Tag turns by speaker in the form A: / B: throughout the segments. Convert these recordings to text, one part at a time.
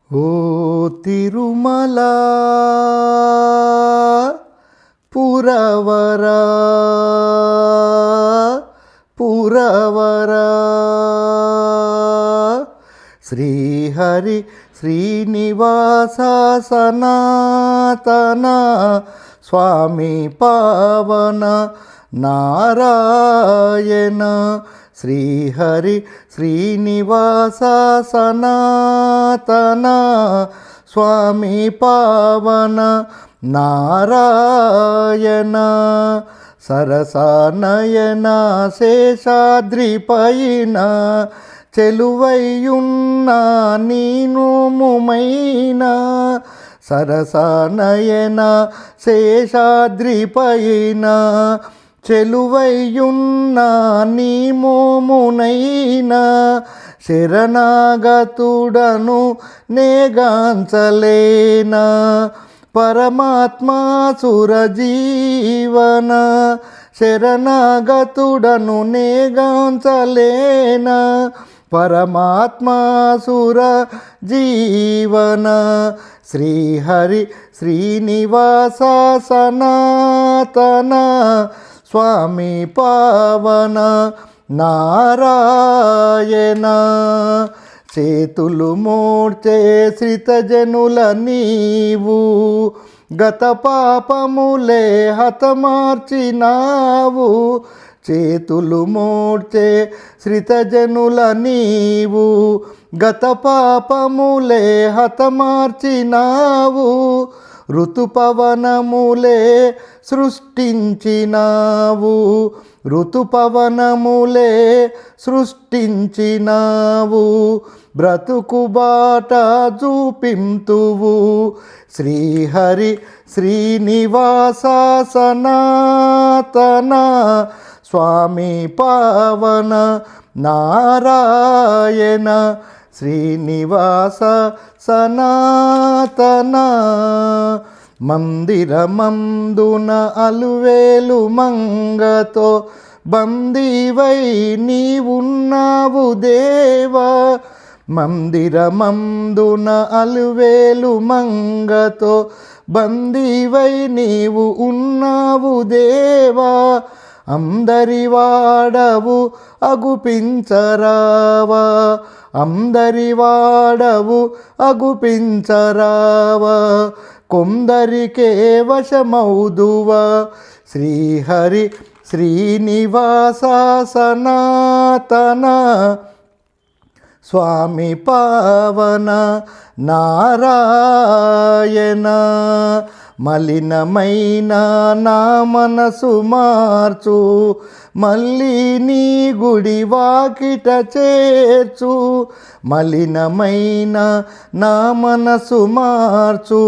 A: ఓ తిరుమల పురవరా పురవరా శ్రీహరి శ్రీనివాస సనాతన స్వామి పావన నారాయణ శ్రీహరి శ్రీనివాస సనాతన స్వామి పావన నారాయణ సరసనయన శేషాద్రిపైన చెలువైయున్న నీనుముమైన సరసనయన శేషాద్రిపైన చెలువైయున్న నీ మోమునైనా శరణాగతుడను నేగాంచలేనా పరమాత్మ సురజీవన శరణాగతుడను నేగాంచలేనా పరమాత్మ సురజీవన శ్రీహరి శ్రీనివాస సనాతన స్వామి పావన నారాయణ చేతులు మోడ్చే శ్రితజనుల నీవు గత పాపములే హతమార్చినావు చేతులు మోడ్చే శ్రితజనుల నీవు గత పాపములే హతమార్చినావు ఋతుపవనములే సృష్టించినావు ఋతుపవనములే సృష్టించినావు బ్రతుకు బాట చూపింతువు శ్రీహరి శ్రీనివాస సనాతన స్వామి పావన నారాయణ శ్రీనివాస సనాతన మందిరమందున అలువేలు మంగతో బందీవై నీవున్నావు దేవా మందిరమందున అలువేలు మంగతో బందీవై నీవు ఉన్నావు దేవా అందరి వాడవు అగుపించరావా అందరి వాడవు అగుపించరావా కొందరికే వశమౌదువా శ్రీహరి శ్రీనివాస సనాతన స్వామి పావన నారాయణ మలినమైన నా మనసు మార్చు మళ్ళీ నీ గుడి వాకిట చేర్చు మలినమైన నా మనసు మార్చు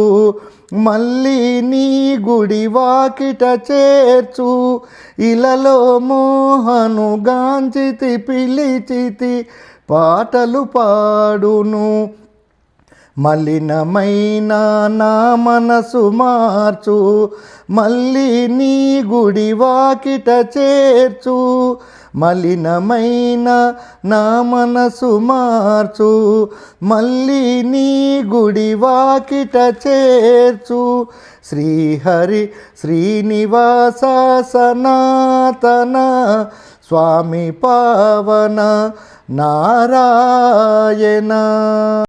A: మళ్ళీ నీ గుడి వాకిట చేర్చు ఇలలో మోహను గాంచితి పిలిచితి పాటలు పాడును మలినమైన నా మనసు మార్చు మళ్ళీ నీ గుడి వాకిట చేర్చు మలినమైన నా మనసు మార్చు మళ్ళీ నీ గుడి వాకిట చేర్చు శ్రీహరి శ్రీనివాస సనాతన స్వామి పావన నారాయణ